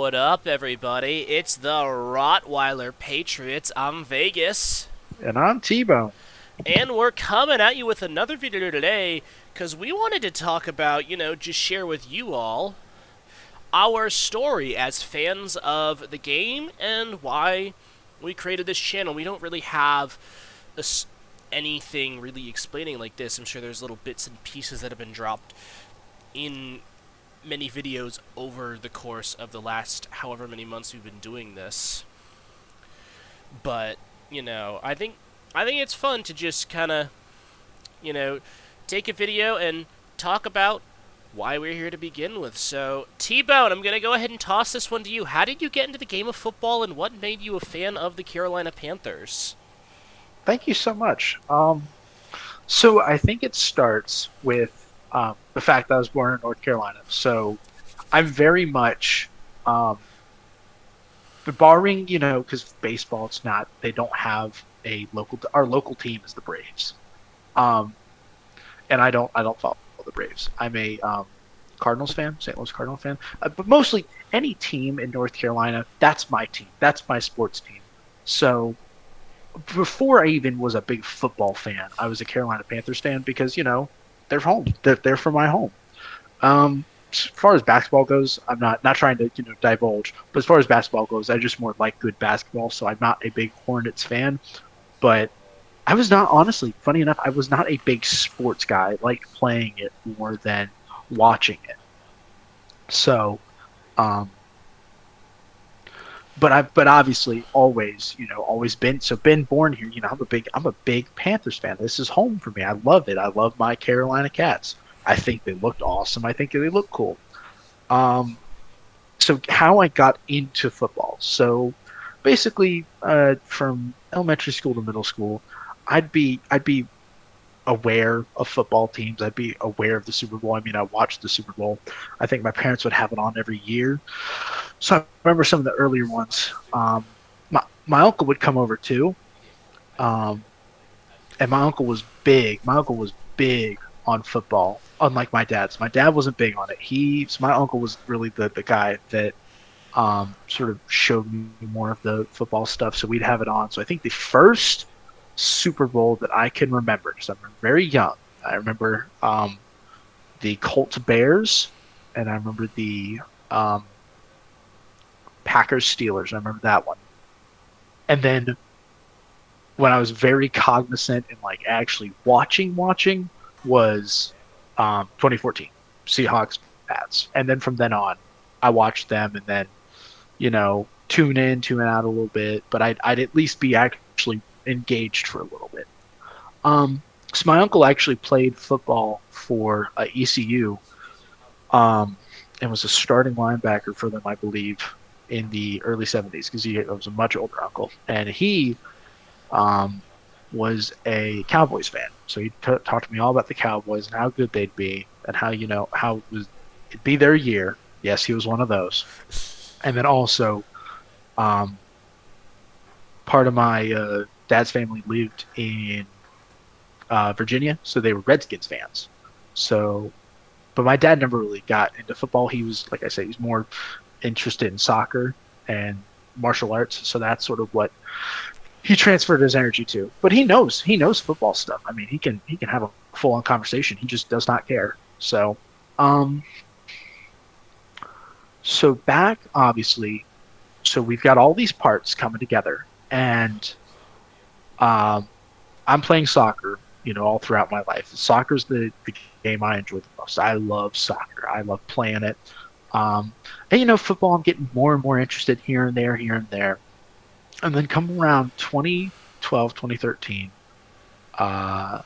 What up, everybody? It's the Rottweiler Patriots. I'm Vegas, And I'm T-Bone. and we're coming at you with another video today because we wanted to talk about, just share with you all our story as fans of the game and why we created this channel. We don't really have anything really explaining like this. I'm sure there's little bits and pieces that have been dropped in many videos over the course of the last however many months we've been doing this. But, I think it's fun to just kind of, you know, take a video and talk about why we're here to begin with. So, T-Bone, I'm going to go ahead and toss this one to you. How did you get into the game of football and what made you a fan of the Carolina Panthers? Thank you so much. So I think it starts with the fact that I was born in North Carolina. So I'm very much, but barring, because baseball, it's not, they don't have our local team is the Braves. Um, and I don't follow the Braves. I'm a Cardinals fan, St. Louis Cardinal fan. But mostly any team in North Carolina, that's my team. That's my sports team. So before I even was a big football fan, I was a Carolina Panthers fan because they're home. They're from my home. As far as basketball goes, I'm not trying to divulge, but as far as basketball goes, I just more like good basketball. So I'm not a big Hornets fan, but I was not honestly. Funny enough, I was not a big sports guy. I liked playing it more than watching it. So, um, but obviously always been born here. I'm a big Panthers fan. This is home for me. I love it. I love my Carolina Cats. I think they looked awesome. I think they look cool. Um, so how I got into football. So basically, from elementary school to middle school, I'd be aware of football teams. I'd be aware of the Super Bowl. I mean, I watched the Super Bowl. I think my parents would have it on every year. So I remember some of the earlier ones. My uncle would come over too, um, and my uncle was big. My uncle was big on football, unlike my dad's. My dad wasn't big on it. My uncle was really the guy that sort of showed me more of the football stuff. So we'd have it on. So I think the first Super Bowl that I can remember, because I'm very young, I remember the Colts Bears, and I remember the um, Packers Steelers. I remember that one. And then when I was very cognizant and like actually watching was 2014 Seahawks Pats, and then from then on, I watched them, and then tune out a little bit, but I'd at least be actually engaged for a little bit. So my uncle actually played football for ECU, um, and was a starting linebacker for them, I believe, in the early '70s because he was a much older uncle, and he um, was a Cowboys fan. So he talked to me all about the Cowboys and how good they'd be, and how how it'd be their year. Yes, he was one of those. And then also, um, part of my dad's family lived in Virginia, so they were Redskins fans. So, but my dad never really got into football. He was, like I said, he's more interested in soccer and martial arts. So that's sort of what he transferred his energy to. But he knows football stuff. I mean, he can have a full on conversation. He just does not care. Um, so back obviously, so we've got all these parts coming together, and um, I'm playing soccer, all throughout my life. Soccer's the game I enjoy the most. I love soccer. I love playing it. And football, I'm getting more and more interested here and there, here and there. And then come around 2012, 2013, uh,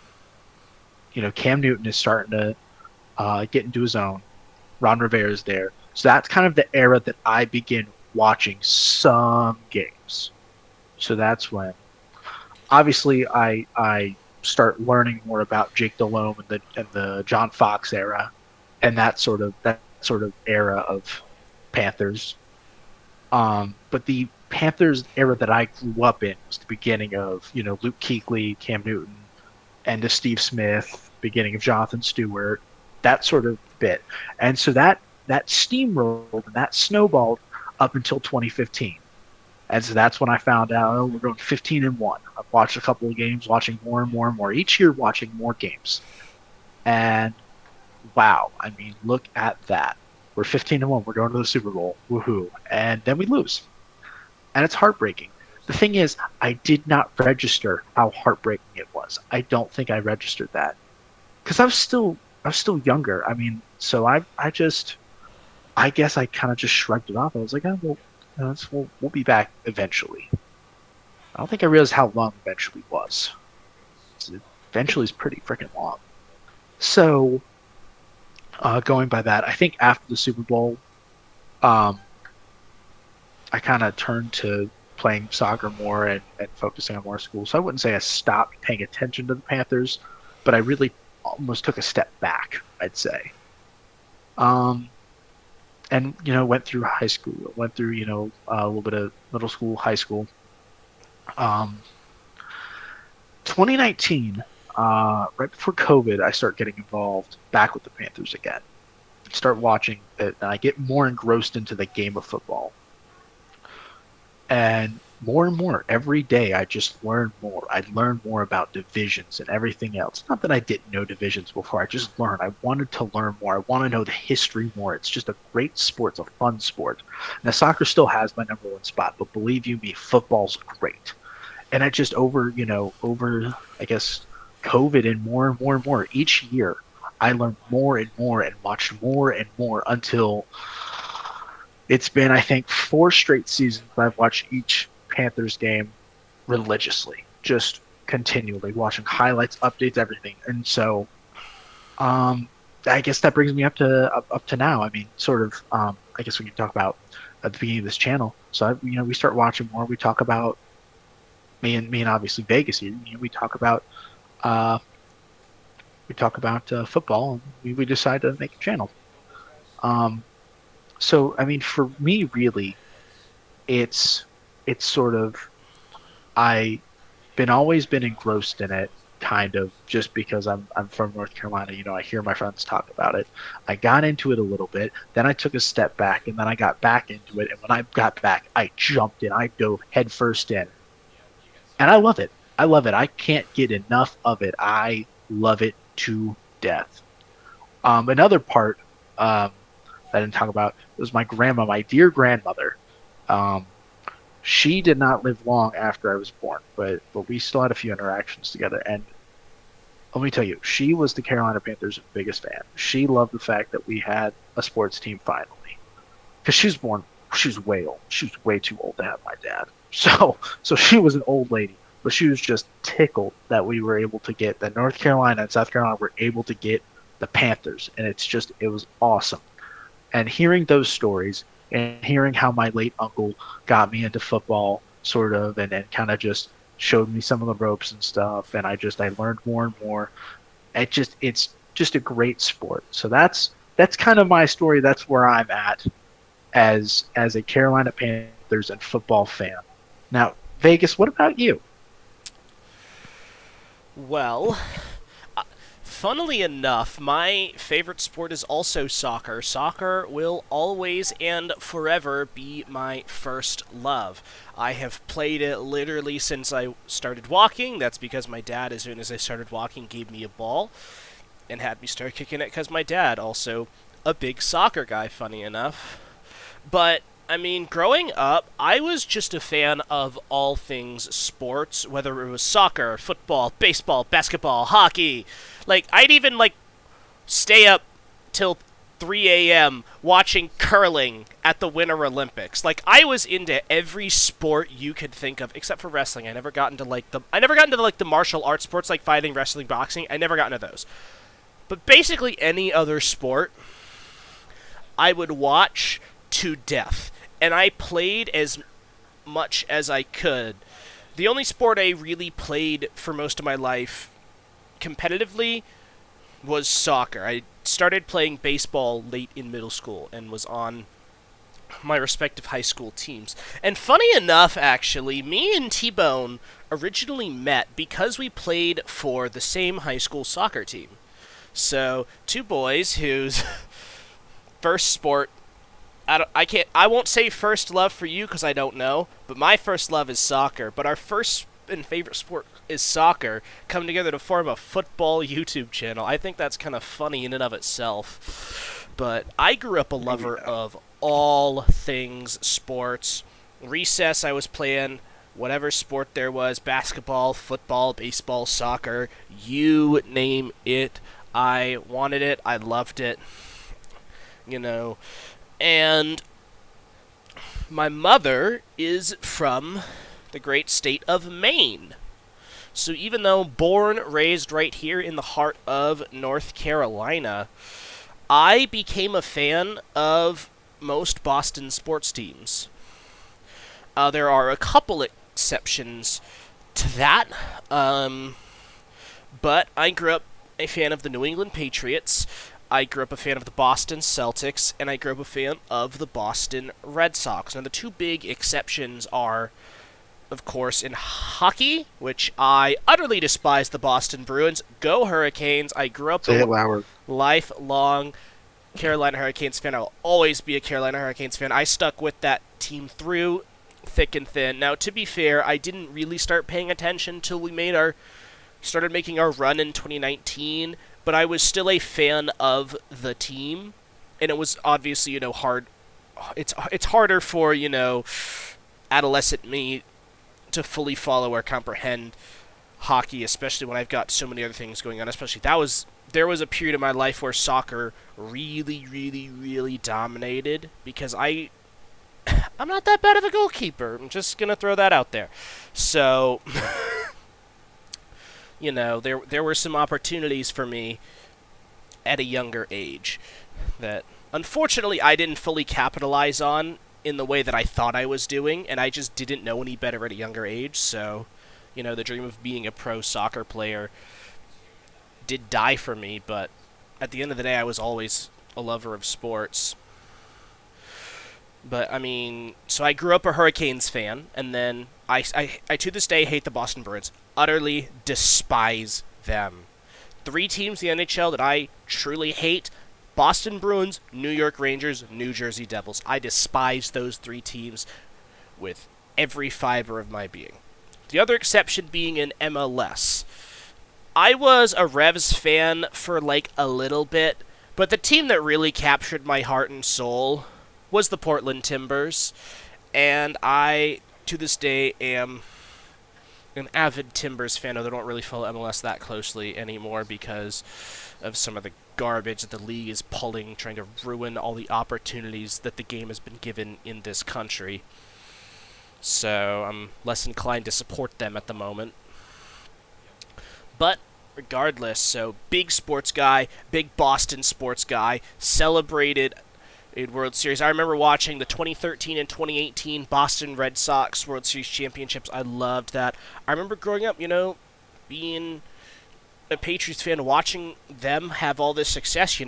Cam Newton is starting to get into his own. Ron Rivera's there. So that's kind of the era that I begin watching some games. So that's when obviously I start learning more about Jake Delhomme and the John Fox era, and that sort of era of Panthers. But the Panthers era that I grew up in was the beginning of Luke Kuechly, Cam Newton, and to Steve Smith, beginning of Jonathan Stewart, that sort of bit, and so that steamrolled and that snowballed up until 2015. And so that's when I found out, oh, we're going 15-1. I've watched a couple of games, watching more and more and more each year, watching more games. And wow, I mean, look at that. We're 15-1. We're going to the Super Bowl. Woohoo. And then we lose. And it's heartbreaking. The thing is, I did not register how heartbreaking it was. I don't think I registered that because I was still younger. I mean, so I guess I kind of just shrugged it off. I was like, oh, well, we'll be back eventually. I don't think I realized how long eventually was. Eventually is pretty freaking long. So, going by that, I think after the Super Bowl, um, I kind of turned to playing soccer more and focusing on more school. So I wouldn't say I stopped paying attention to the Panthers, but I really almost took a step back, I'd say. Um, and went through high school, went through a little bit of middle school, high school. Um, 2019, right before COVID, I start getting involved back with the Panthers again. Start watching it, and I get more engrossed into the game of football. And more every day, I just learn more. I learn more about divisions and everything else. Not that I didn't know divisions before. I just learned. I wanted to learn more. I want to know the history more. It's just a great sport. It's a fun sport. Now, soccer still has my number one spot, but believe you me, football's great. And I just over I guess COVID and more and more and more each year, I learned more and more and watched more and more until it's been, I think, 4 straight seasons I've watched each Panthers game religiously, just continually watching highlights, updates, everything. And so, I guess that brings me up to now. I mean, sort of. I guess we can talk about at the beginning of this channel. So, we start watching more. We talk about me and obviously Vegas here. We talk about uh, football, and we decide to make a channel. Um, so, I mean, for me, really, it's it's sort of I been always been engrossed in it, kind of just because I'm from North Carolina. I hear my friends talk about it. I got into it a little bit, then I took a step back, and then I got back into it. And when I got back, I jumped in. I dove headfirst in, and I love it. I love it. I can't get enough of it. I love it to death. Another part that I didn't talk about was my grandma, my dear grandmother. Um, she did not live long after I was born, but we still had a few interactions together. And let me tell you, she was the Carolina Panthers' biggest fan. She loved the fact that we had a sports team finally, because she was way old. She was way too old to have my dad. So she was an old lady, but she was just tickled that we were able to get that North Carolina and South Carolina were able to get the Panthers, and it was awesome. And hearing those stories and hearing how my late uncle got me into football, sort of, and kind of just showed me some of the ropes and stuff, and I learned more and more. It's just a great sport. So that's kind of my story. That's where I'm at as a Carolina Panthers and football fan. Now, Vegas, what about you? Well, funnily enough, my favorite sport is also soccer. Soccer will always and forever be my first love. I have played it literally since I started walking. That's because my dad, as soon as I started walking, gave me a ball and had me start kicking it because my dad, also a big soccer guy, funny enough. But I mean, growing up, I was just a fan of all things sports, whether it was soccer, football, baseball, basketball, hockey. Like, I'd even stay up till 3 a.m. watching curling at the Winter Olympics. Like, I was into every sport you could think of except for wrestling. I never got into the martial arts sports like fighting, wrestling, boxing. I never got into those. But basically any other sport I would watch to death. And I played as much as I could. The only sport I really played for most of my life competitively was soccer. I started playing baseball late in middle school and was on my respective high school teams. And funny enough, actually, me and T-Bone originally met because we played for the same high school soccer team. So, two boys whose first sport I won't say first love for you because I don't know, but my first love is soccer. But our first and favorite sport is soccer, come together to form a football YouTube channel. I think that's kind of funny in and of itself. But I grew up a Oh lover yeah. of all things sports. Recess, I was playing whatever sport there was: basketball, football, baseball, soccer, you name it. I wanted it, I loved it, you know. And my mother is from the great state of Maine. So even though born, raised right here in the heart of North Carolina, I became a fan of most Boston sports teams. There are a couple exceptions to that, but I grew up a fan of the New England Patriots. I grew up a fan of the Boston Celtics, and I grew up a fan of the Boston Red Sox. Now, the two big exceptions are, of course, in hockey, which I utterly despise the Boston Bruins. Go Hurricanes! I grew up Say a it louder. lifelong Carolina Hurricanes fan. I will always be a Carolina Hurricanes fan. I stuck with that team through thick and thin. Now, to be fair, I didn't really start paying attention till we started making our run in 2019, but I was still a fan of the team, and it was obviously, hard. It's harder for, adolescent me to fully follow or comprehend hockey, especially when I've got so many other things going on. Especially there was a period of my life where soccer really, really, really dominated because I'm not that bad of a goalkeeper. I'm just gonna throw that out there. So, there were some opportunities for me at a younger age that unfortunately I didn't fully capitalize on in the way that I thought I was doing, and I just didn't know any better at a younger age. So, the dream of being a pro soccer player did die for me, but at the end of the day, I was always a lover of sports. But, I mean, so I grew up a Hurricanes fan, and then I to this day hate the Boston Bruins. Utterly despise them. Three teams in the NHL that I truly hate: Boston Bruins, New York Rangers, New Jersey Devils. I despise those three teams with every fiber of my being. The other exception being in MLS. I was a Revs fan for like a little bit, but the team that really captured my heart and soul was the Portland Timbers, and I, to this day, am an avid Timbers fan, although I don't really follow MLS that closely anymore because of some of the garbage that the league is pulling, trying to ruin all the opportunities that the game has been given in this country. So I'm less inclined to support them at the moment. But regardless, so big sports guy, big Boston sports guy, celebrated in World Series. I remember watching the 2013 and 2018 Boston Red Sox World Series championships. I loved that. I remember growing up, being a Patriots fan, watching them have all this success,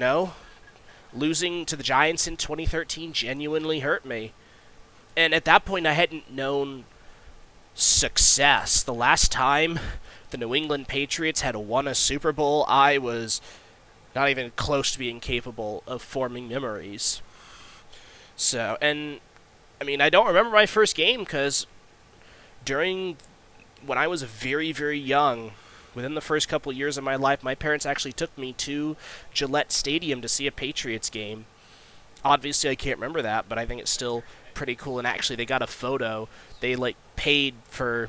Losing to the Giants in 2013 genuinely hurt me. And at that point, I hadn't known success. The last time the New England Patriots had won a Super Bowl, I was not even close to being capable of forming memories. So, and, I mean, I don't remember my first game because when I was very, very young, within the first couple years of my life, my parents actually took me to Gillette Stadium to see a Patriots game. Obviously, I can't remember that, but I think it's still pretty cool. And actually, they got a photo. They, paid for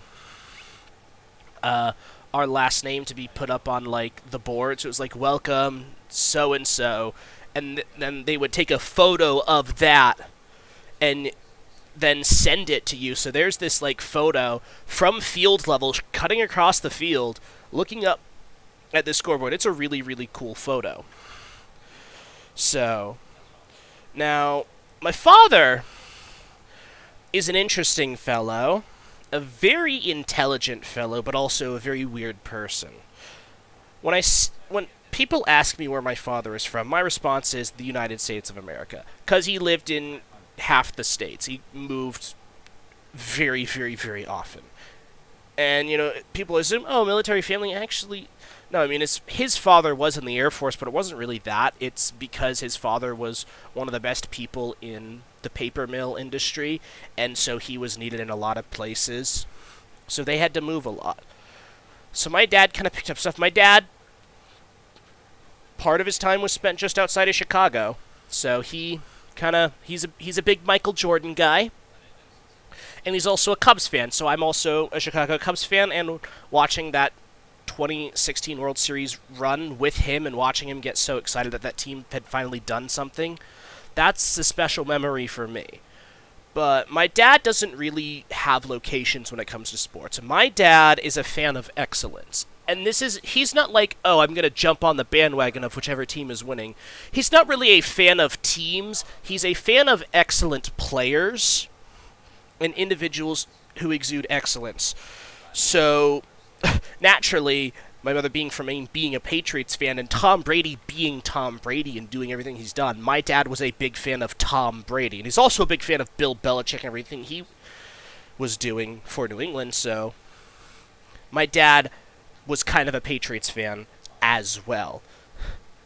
our last name to be put up on, the board. So it was welcome, so-and-so. And then they would take a photo of that and then send it to you. So there's this, photo from field level, cutting across the field, looking up at the scoreboard. It's a really, really cool photo. So, now, my father is an interesting fellow, a very intelligent fellow, but also a very weird person. When people ask me where my father is from, my response is the United States of America, because he lived in half the states. He moved very, very, very often. And, people assume, oh, military family. Actually, no, I mean, his father was in the Air Force, but it wasn't really that. It's because his father was one of the best people in the paper mill industry, and so he was needed in a lot of places. So they had to move a lot. So my dad kind of picked up stuff. My dad, part of his time was spent just outside of Chicago. So he's a big Michael Jordan guy. And he's also a Cubs fan, so I'm also a Chicago Cubs fan, and watching that 2016 World Series run with him and watching him get so excited that that team had finally done something, that's a special memory for me. But my dad doesn't really have locations when it comes to sports. My dad is a fan of excellence. And he's not like, oh, I'm going to jump on the bandwagon of whichever team is winning. He's not really a fan of teams. He's a fan of excellent players and individuals who exude excellence. So, naturally, my mother being from Maine, being a Patriots fan, and Tom Brady being Tom Brady and doing everything he's done, my dad was a big fan of Tom Brady. And he's also a big fan of Bill Belichick and everything he was doing for New England. So, my dad was kind of a Patriots fan as well.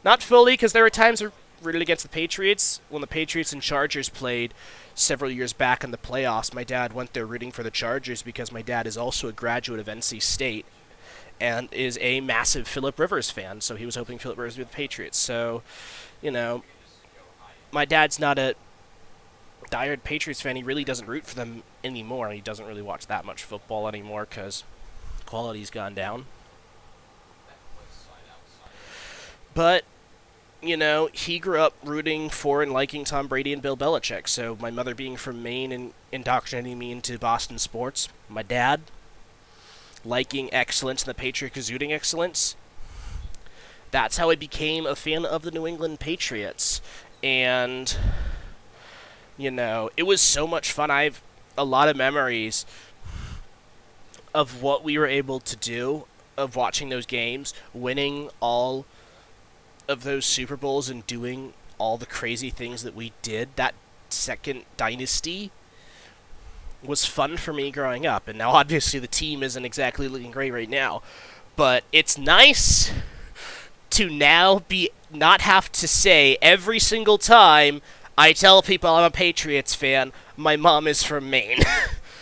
Not fully, because there were times I rooted against the Patriots. When the Patriots and Chargers played several years back in the playoffs, my dad went there rooting for the Chargers because my dad is also a graduate of NC State and is a massive Phillip Rivers fan, so he was hoping Phillip Rivers would be the Patriots. So, my dad's not a diehard Patriots fan. He really doesn't root for them anymore. He doesn't really watch that much football anymore because quality's gone down. But he grew up rooting for and liking Tom Brady and Bill Belichick. So my mother being from Maine and indoctrinating me into Boston sports. My dad liking excellence and the Patriots exuding excellence. That's how I became a fan of the New England Patriots. And, it was so much fun. I have a lot of memories of what we were able to do, of watching those games, winning all of those Super Bowls and doing all the crazy things that we did. That second dynasty was fun for me growing up. And now obviously the team isn't exactly looking great right now. But it's nice to now not have to say every single time I tell people I'm a Patriots fan, my mom is from Maine.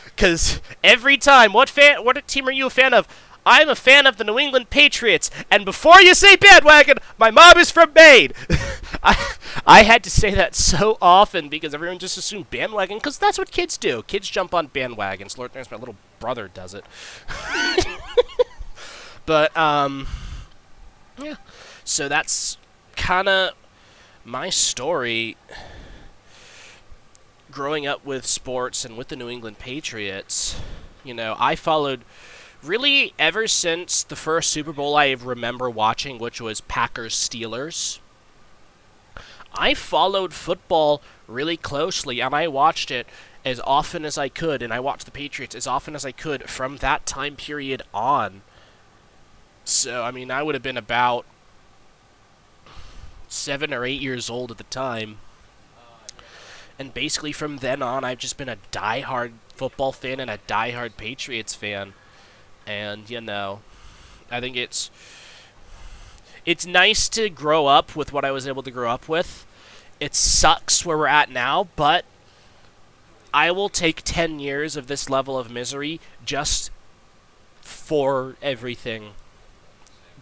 Because every time, what team are you a fan of? I'm a fan of the New England Patriots, and before you say bandwagon, my mom is from Maine. I had to say that so often because everyone just assumed bandwagon, because that's what kids do. Kids jump on bandwagons. Lord knows my little brother does it. But, yeah. So that's kind of my story growing up with sports and with the New England Patriots. I followed really ever since the first Super Bowl I remember watching, which was Packers-Steelers. I followed football really closely, and I watched it as often as I could, and I watched the Patriots as often as I could from that time period on. So, I would have been about 7 or 8 years old at the time. And basically from then on, I've just been a diehard football fan and a diehard Patriots fan. And, I think it's nice to grow up with what I was able to grow up with. It sucks where we're at now, but I will take 10 years of this level of misery just for everything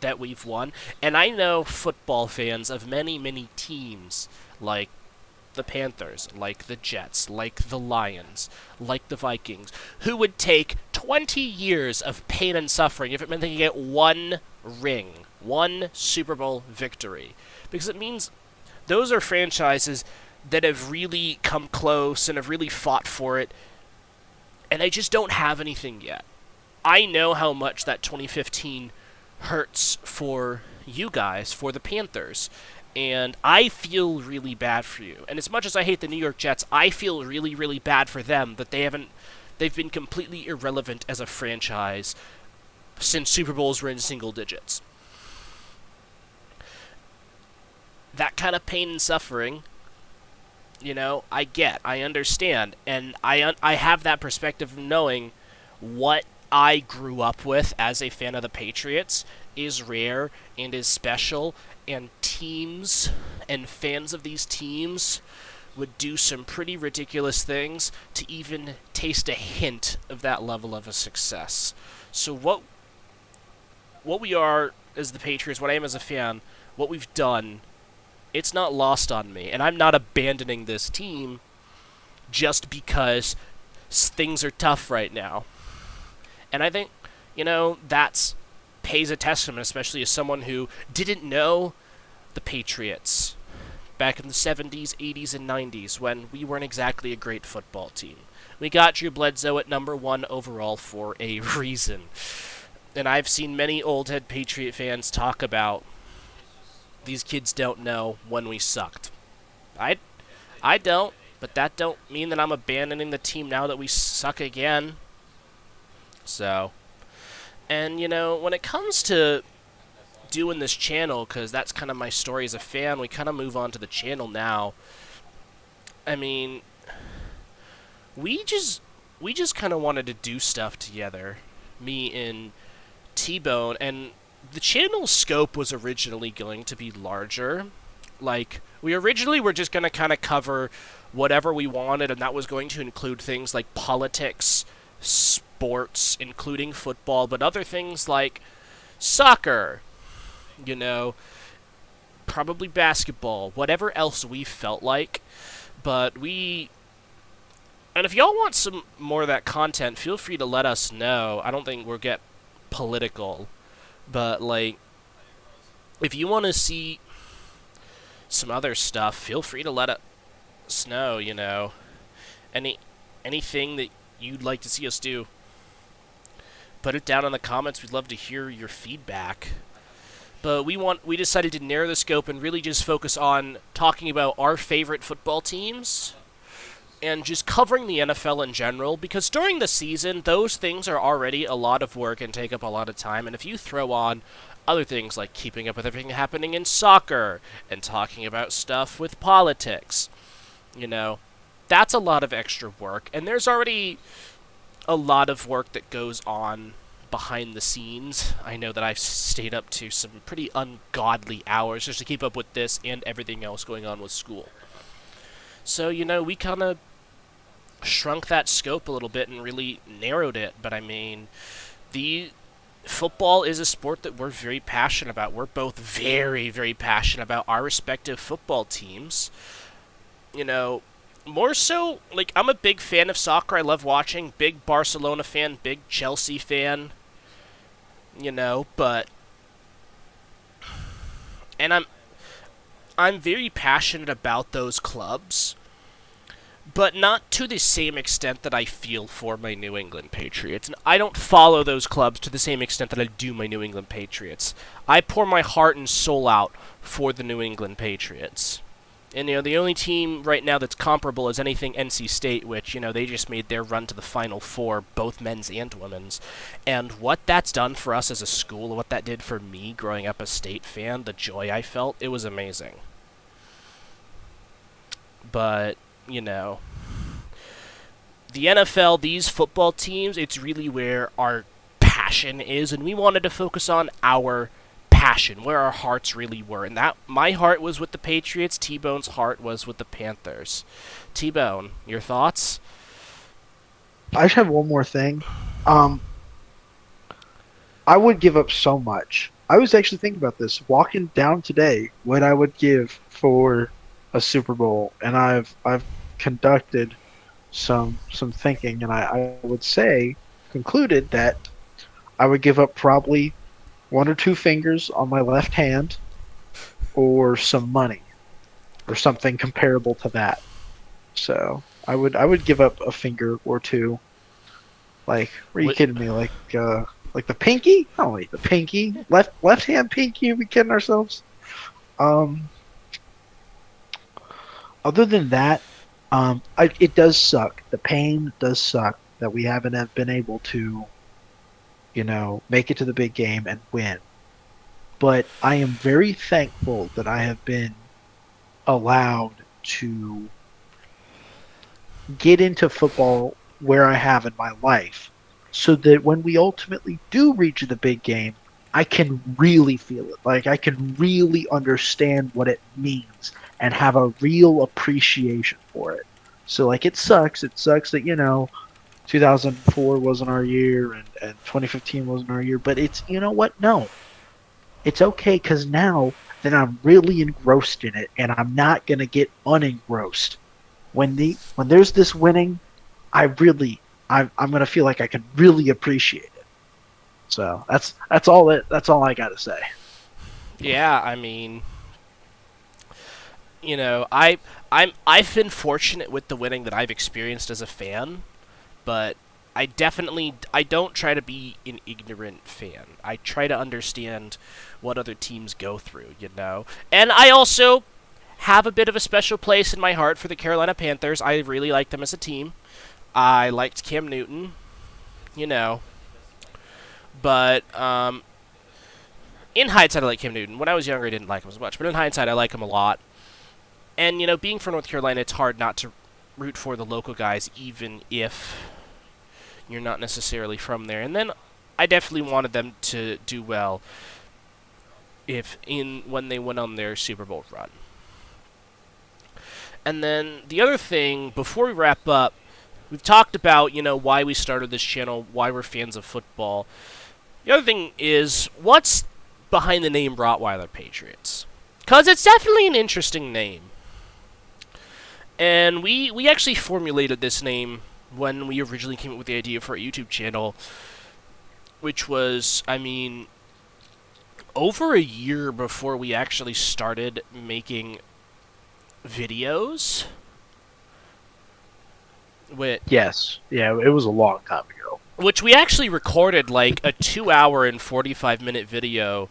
that we've won. And I know football fans of many, many teams, like the Panthers, like the Jets, like the Lions, like the Vikings, who would take 20 years of pain and suffering if it meant they could get one ring, one Super Bowl victory. Because it means those are franchises that have really come close and have really fought for it, and they just don't have anything yet. I know how much that 2015 hurts for you guys, for the Panthers. And I feel really bad for you. And as much as I hate the New York Jets, I feel really, really bad for them that they've been completely irrelevant as a franchise since Super Bowls were in single digits. That kind of pain and suffering, I understand. And I have that perspective of knowing what I grew up with as a fan of the Patriots is rare and is special, and teams and fans of these teams would do some pretty ridiculous things to even taste a hint of that level of a success. So what we are as the Patriots, what I am as a fan, what we've done, it's not lost on me, and I'm not abandoning this team just because things are tough right now. And I think, that's pays a testament, especially as someone who didn't know the Patriots back in the 70s, 80s, and 90s when we weren't exactly a great football team. We got Drew Bledsoe at number 1 overall for a reason. And I've seen many old head Patriot fans talk about these kids don't know when we sucked. I don't, but that don't mean that I'm abandoning the team now that we suck again. So, and when it comes to doing this channel, because that's kind of my story as a fan, we kind of move on to the channel now. I mean, we just kind of wanted to do stuff together, me and T-Bone, and the channel scope was originally going to be larger. Like, we originally were just going to kind of cover whatever we wanted, and that was going to include things like politics, sports, including football, but other things like soccer, probably basketball, whatever else we felt like. But and if y'all want some more of that content, feel free to let us know. I don't think we'll get political, but like, if you want to see some other stuff, feel free to let us know. Anything that you'd like to see us do, put it down in the comments. We'd love to hear your feedback. But we decided to narrow the scope and really just focus on talking about our favorite football teams and just covering the NFL in general, because during the season, those things are already a lot of work and take up a lot of time. And if you throw on other things like keeping up with everything happening in soccer and talking about stuff with politics, that's a lot of extra work. And there's already a lot of work that goes on behind the scenes. I know that I've stayed up to some pretty ungodly hours just to keep up with this and everything else going on with school. So, we kind of shrunk that scope a little bit and really narrowed it. But I mean, the football is a sport that we're very passionate about. We're both very, very passionate about our respective football teams. More so, like, I'm a big fan of soccer. I love watching. Big Barcelona fan, big Chelsea fan. But, and I'm very passionate about those clubs, but not to the same extent that I feel for my New England Patriots. And I don't follow those clubs to the same extent that I do my New England Patriots. I pour my heart and soul out for the New England Patriots. And, the only team right now that's comparable is anything NC State, which, they just made their run to the Final Four, both men's and women's. And what that's done for us as a school, and what that did for me growing up a State fan, the joy I felt, it was amazing. But, the NFL, these football teams, it's really where our passion is, and we wanted to focus on our passion, where our hearts really were. And that my heart was with the Patriots, T-Bone's heart was with the Panthers. T-Bone, your thoughts? I just have one more thing. I would give up so much. I was actually thinking about this walking down today, what I would give for a Super Bowl, and I've conducted some thinking, and I would say concluded that I would give up probably 1 or 2 fingers on my left hand, or some money, or something comparable to that. So I would give up a finger or 2. Like, are you kidding me? Like the pinky? Oh wait, the pinky, left hand pinky. Are we kidding ourselves? Other than that, it does suck. The pain does suck that we haven't been able to, make it to the big game and win. But I am very thankful that I have been allowed to get into football where I have in my life. so that when we ultimately do reach the big game, I can really feel it. Like I can really understand what it means and have a real appreciation for it. So like it sucks. It sucks that, 2004 wasn't our year and 2015 wasn't our year, but it's, you know what? No, it's okay because now that I'm really engrossed in it and I'm not going to get unengrossed. When there's this winning, I'm going to feel like I can really appreciate it. So that's all I got to say. Yeah, I mean, I've been fortunate with the winning that I've experienced as a fan, but I don't try to be an ignorant fan. I try to understand what other teams go through. And I also have a bit of a special place in my heart for the Carolina Panthers. I really like them as a team. I liked Cam Newton, you know, but in hindsight, I like Cam Newton. When I was younger, I didn't like him as much, but in hindsight, I like him a lot. And being from North Carolina, it's hard not to root for the local guys, even if you're not necessarily from there. And then I definitely wanted them to do well when they went on their Super Bowl run. And then the other thing, before we wrap up, we've talked about, why we started this channel, why we're fans of football. The other thing is, what's behind the name Rottweiler Patriots? Because it's definitely an interesting name. And we actually formulated this name when we originally came up with the idea for our YouTube channel, which was, over a year before we actually started making videos. Yes. Yeah, it was a long time ago. Which we actually recorded like a 2-hour and 45-minute video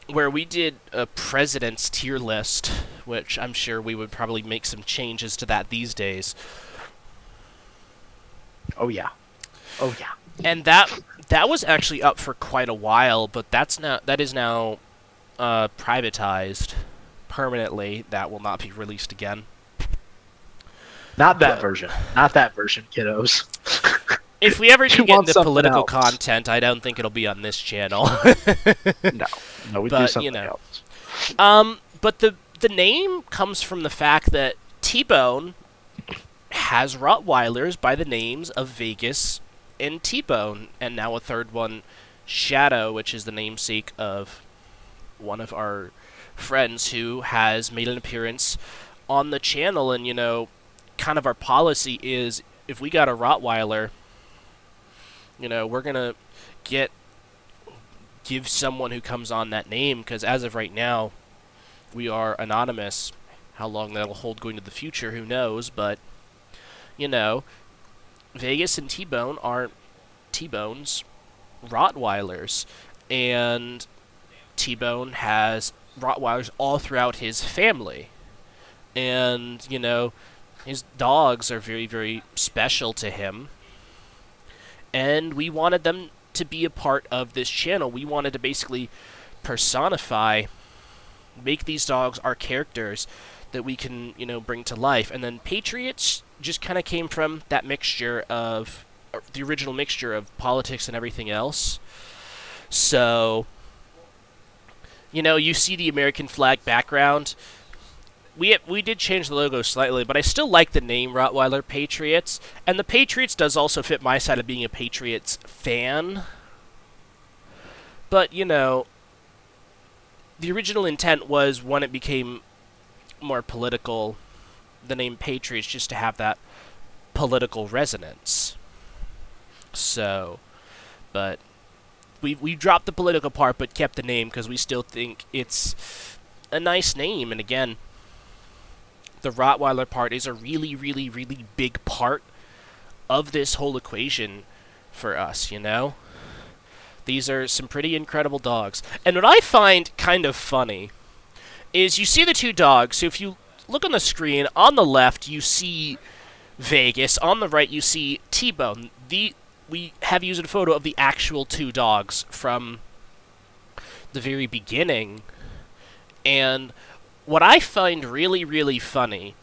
where we did a president's tier list, which I'm sure we would probably make some changes to that these days. Oh yeah. Oh yeah. And that was actually up for quite a while, but that is now privatized permanently. That will not be released again. Not that version. Not that version, kiddos. If we ever do get into political else. content, I don't think it'll be on this channel. No, we do something else. But the name comes from the fact that T-Bone has Rottweilers by the names of Vegas and T-Bone, and now a third one, Shadow, which is the namesake of one of our friends who has made an appearance on the channel. And kind of our policy is, if we got a Rottweiler, we're gonna give someone who comes on that name, because as of right now, we are anonymous. How long that'll hold going to the future, who knows? But Vegas and T-Bone are T-Bone's Rottweilers, and T-Bone has Rottweilers all throughout his family, and his dogs are very, very special to him, and we wanted them to be a part of this channel. We wanted to basically personify, make these dogs our characters that we can, bring to life. And then Patriots just kind of came from that mixture of, the original mixture of politics and everything else. So, you see the American flag background. We did change the logo slightly, but I still like the name Rottweiler Patriots. And the Patriots does also fit my side of being a Patriots fan. But, the original intent was, when it became more political, the name Patriots, just to have that political resonance. So, but we dropped the political part but kept the name because we still think it's a nice name. And again, the Rottweiler part is a really, really, really big part of this whole equation for us, These are some pretty incredible dogs. And what I find kind of funny is you see the two dogs. So if you look on the screen, on the left you see Vegas, on the right you see T-Bone. We have used a photo of the actual two dogs from the very beginning. And what I find really, really funny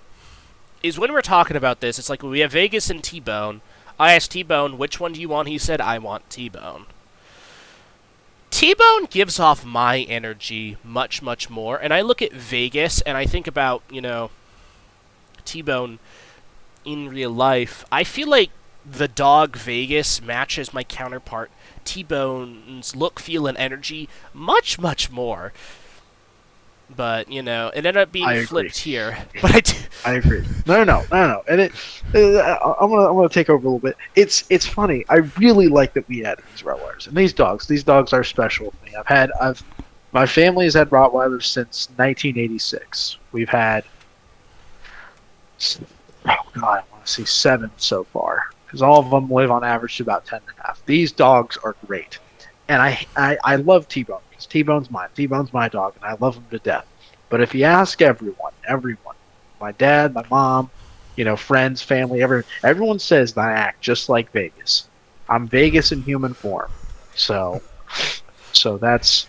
is when we're talking about this, it's like when we have Vegas and T-Bone. I asked T-Bone, which one do you want? He said, I want T-Bone. T-Bone gives off my energy much, much more. And I look at Vegas, and I think about, T-Bone in real life. I feel like the dog Vegas matches my counterpart T-Bone's look, feel, and energy much, much more. But, it ended up being flipped here. But I agree. No. And I'm gonna take over a little bit. It's funny. I really like that we had these Rottweilers and these dogs. These dogs are special to me. My family has had Rottweilers since 1986. We've had, oh God, I want to say 7 so far, because all of them live on average to about 10.5. These dogs are great, and I love T-Bone. T-Bone's mine. T-Bone's my dog, and I love him to death. But if you ask everyone, my dad, my mom, friends, family, everyone says that I act just like Vegas. I'm Vegas in human form. So it's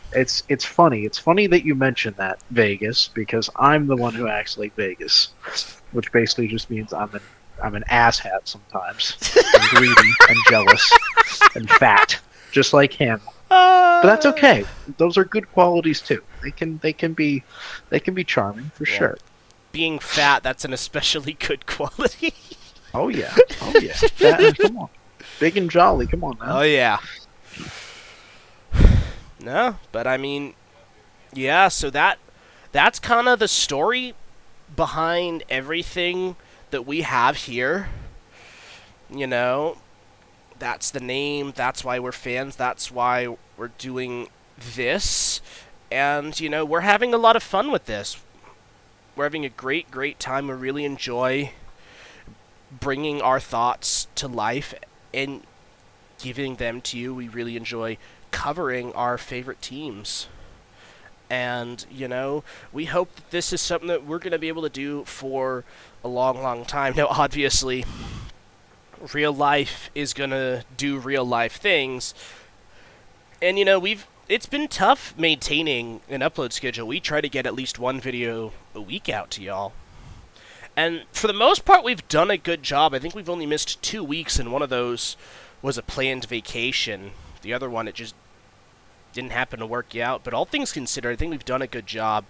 funny. It's funny that you mentioned that, Vegas, because I'm the one who acts like Vegas, which basically just means I'm an asshat sometimes, and greedy and jealous and fat, just like him. But that's okay. Those are good qualities too. They can be charming for sure. Being fat, that's an especially good quality. Oh yeah. Fat, come on, big and jolly. Come on now. Oh yeah. No, but I mean, yeah. So that's kind of the story behind everything that we have here. That's the name, that's why we're fans, that's why we're doing this, and, we're having a lot of fun with this. We're having a great, great time. We really enjoy bringing our thoughts to life and giving them to you. We really enjoy covering our favorite teams. And, we hope that this is something that we're going to be able to do for a long, long time. Now, obviously, real life is gonna do real life things, and it's been tough maintaining an upload schedule. We try to get at least one video a week out to y'all, and for the most part we've done a good job. I think we've only missed 2 weeks, and one of those was a planned vacation. The other one, it just didn't happen to work out, but all things considered, I think we've done a good job,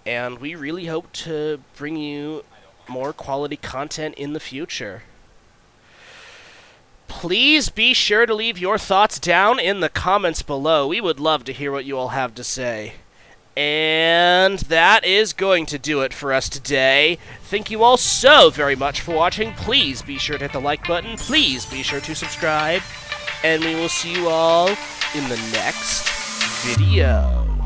and we really hope to bring you more quality content in the future. Please be sure to leave your thoughts down in the comments below. We would love to hear what you all have to say. And that is going to do it for us today. Thank you all so very much for watching. Please be sure to hit the like button. Please be sure to subscribe. And we will see you all in the next video.